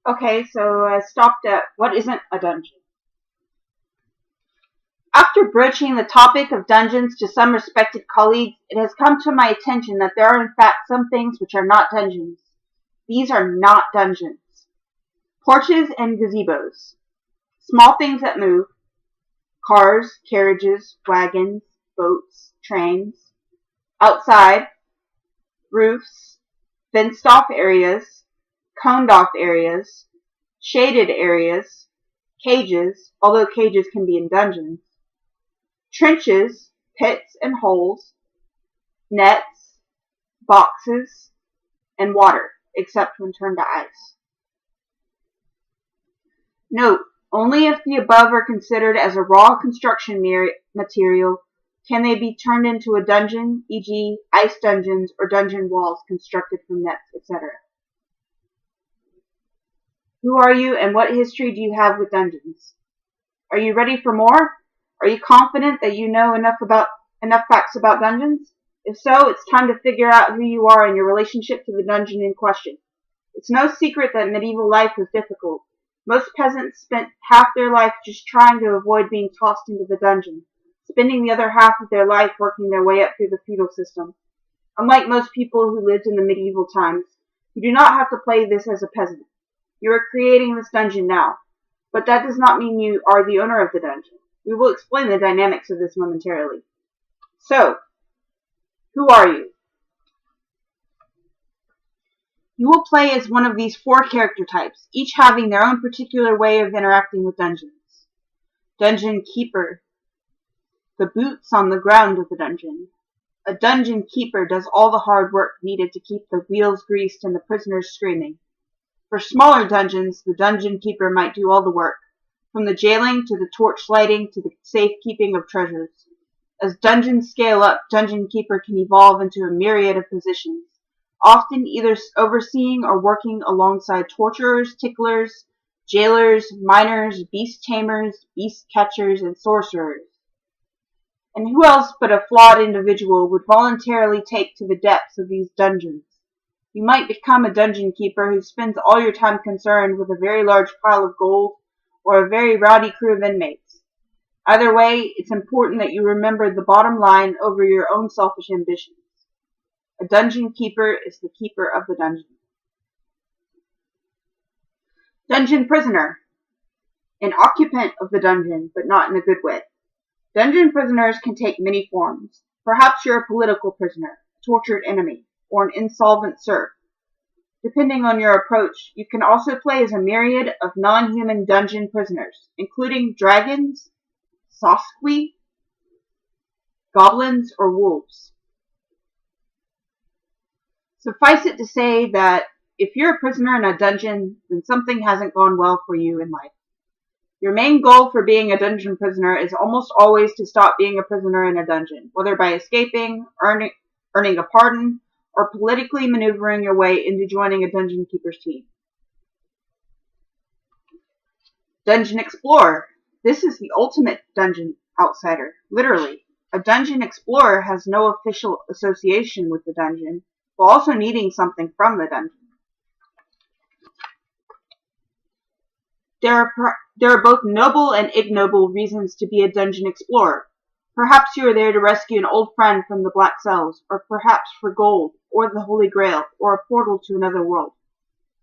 Okay, so I stopped at what isn't a dungeon. After broaching the topic of dungeons to some respected colleagues, it has come to my attention that there are in fact some things which are not dungeons. These are not dungeons. Porches and gazebos. Small things that move. Cars, carriages, wagons, boats, trains. Outside. Roofs. Fenced off areas. Coned off areas. Shaded areas. Cages, although cages can be in dungeons. Trenches, pits and holes. Nets, boxes, and water, except when turned to ice. Note, only if the above are considered as a raw construction material can they be turned into a dungeon, e.g. ice dungeons or dungeon walls constructed from nets, etc. Who are you and what history do you have with dungeons? Are you ready for more? Are you confident that you know enough facts about dungeons? If so, it's time to figure out who you are and your relationship to the dungeon in question. It's no secret that medieval life was difficult. Most peasants spent half their life just trying to avoid being tossed into the dungeon, spending the other half of their life working their way up through the feudal system. Unlike most people who lived in the medieval times, you do not have to play this as a peasant. You are creating this dungeon now, but that does not mean you are the owner of the dungeon. We will explain the dynamics of this momentarily. So, who are you? You will play as one of these 4 character types, each having their own particular way of interacting with dungeons. Dungeon Keeper. The boots on the ground of the dungeon. A dungeon keeper does all the hard work needed to keep the wheels greased and the prisoners screaming. For smaller dungeons, the dungeon keeper might do all the work, from the jailing to the torch lighting to the safekeeping of treasures. As dungeons scale up, dungeon keeper can evolve into a myriad of positions, often either overseeing or working alongside torturers, ticklers, jailers, miners, beast tamers, beast catchers, and sorcerers. And who else but a flawed individual would voluntarily take to the depths of these dungeons? You might become a dungeon keeper who spends all your time concerned with a very large pile of gold or a very rowdy crew of inmates. Either way, it's important that you remember the bottom line over your own selfish ambitions. A dungeon keeper is the keeper of the dungeon. Dungeon prisoner. An occupant of the dungeon, but not in a good way. Dungeon prisoners can take many forms. Perhaps you're a political prisoner, a tortured enemy, or an insolvent serf. Depending on your approach, you can also play as a myriad of non-human dungeon prisoners, including dragons, sosqui, goblins, or wolves. Suffice it to say that if you're a prisoner in a dungeon, then something hasn't gone well for you in life. Your main goal for being a dungeon prisoner is almost always to stop being a prisoner in a dungeon, whether by escaping, earning a pardon, or politically maneuvering your way into joining a dungeon keeper's team. Dungeon explorer. This is the ultimate dungeon outsider, literally. A dungeon explorer has no official association with the dungeon, while also needing something from the dungeon. There are both noble and ignoble reasons to be a dungeon explorer. Perhaps you are there to rescue an old friend from the Black Cells, or perhaps for gold, or the Holy Grail, or a portal to another world.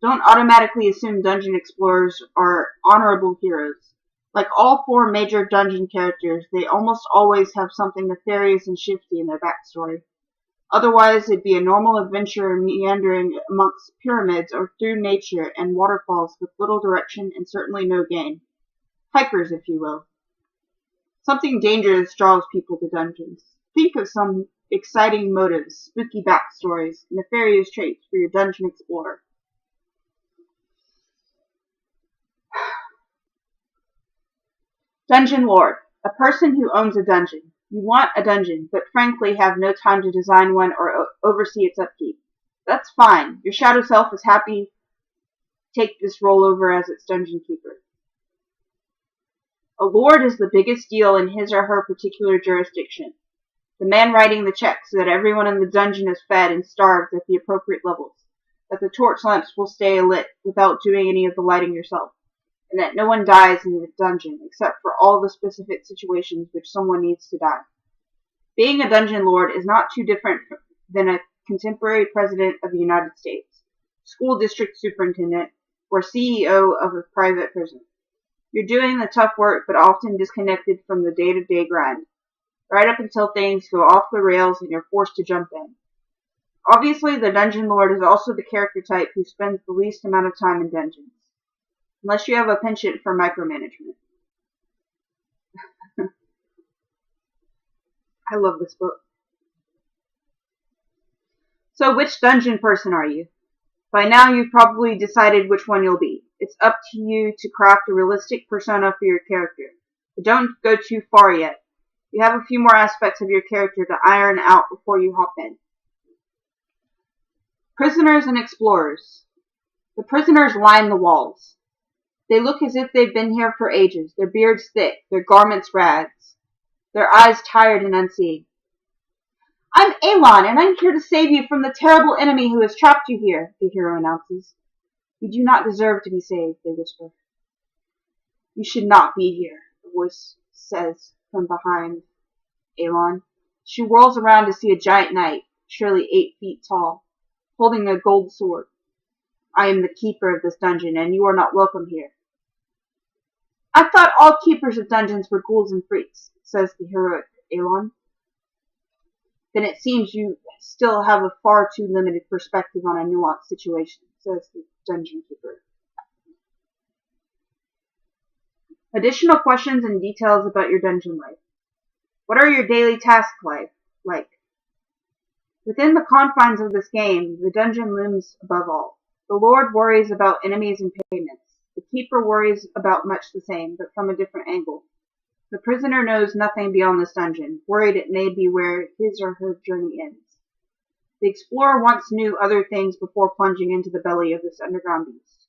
Don't automatically assume dungeon explorers are honorable heroes. Like all 4 major dungeon characters, they almost always have something nefarious and shifty in their backstory. Otherwise, it'd be a normal adventure meandering amongst pyramids or through nature and waterfalls with little direction and certainly no gain. Hikers, if you will. Something dangerous draws people to dungeons. Think of some exciting motives, spooky backstories, nefarious traits for your dungeon explorer. Dungeon lord. A person who owns a dungeon. You want a dungeon, but frankly have no time to design one or oversee its upkeep. That's fine. Your shadow self is happy to take this role over as its dungeon keeper. A lord is the biggest deal in his or her particular jurisdiction. The man writing the check so that everyone in the dungeon is fed and starved at the appropriate levels. that the torch lamps will stay lit without doing any of the lighting yourself, and that no one dies in the dungeon except for all the specific situations which someone needs to die. Being a dungeon lord is not too different than a contemporary president of the United States, school district superintendent, or CEO of a private prison. You're doing the tough work, but often disconnected from the day-to-day grind, right up until things go off the rails and you're forced to jump in. Obviously, the dungeon lord is also the character type who spends the least amount of time in dungeons, unless you have a penchant for micromanagement. I love this book. So which dungeon person are you? By now you've probably decided which one you'll be. It's up to you to craft a realistic persona for your character. But don't go too far yet. You have a few more aspects of your character to iron out before you hop in. Prisoners and explorers. The prisoners line the walls. They look as if they've been here for ages, their beards thick, their garments rags, their eyes tired and unseeing. I'm Alon, and I'm here to save you from the terrible enemy who has trapped you here, the hero announces. You do not deserve to be saved, they whisper. You should not be here, the voice says from behind Alon. She whirls around to see a giant knight, surely 8 feet tall, holding a gold sword. I am the keeper of this dungeon, and you are not welcome here. I thought all keepers of dungeons were ghouls and freaks, says the heroic Alon. Then it seems you still have a far too limited perspective on a nuanced situation, says the dungeon keeper. Additional questions and details about your dungeon life. What are your daily tasks like? Within the confines of this game, the dungeon looms above all. The Lord worries about enemies and payments. The keeper worries about much the same, but from a different angle. The prisoner knows nothing beyond this dungeon, worried it may be where his or her journey ends. The explorer once knew other things before plunging into the belly of this underground beast.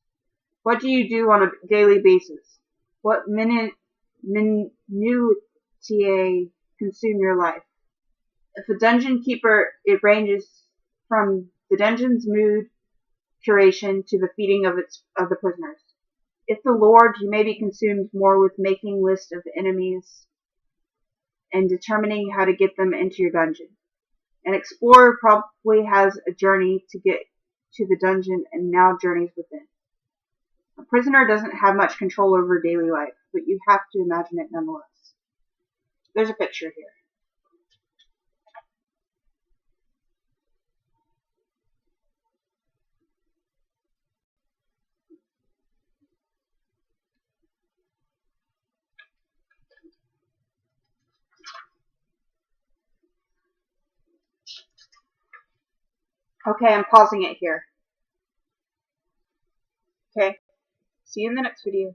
What do you do on a daily basis? What minutiae consume your life? If a dungeon keeper, it ranges from the dungeon's mood curation to the feeding of the prisoners. If the Lord, you may be consumed more with making lists of enemies and determining how to get them into your dungeon. An explorer probably has a journey to get to the dungeon and now journeys within. A prisoner doesn't have much control over daily life, but you have to imagine it nonetheless. There's a picture here. Okay, I'm pausing it here. Okay, see you in the next video.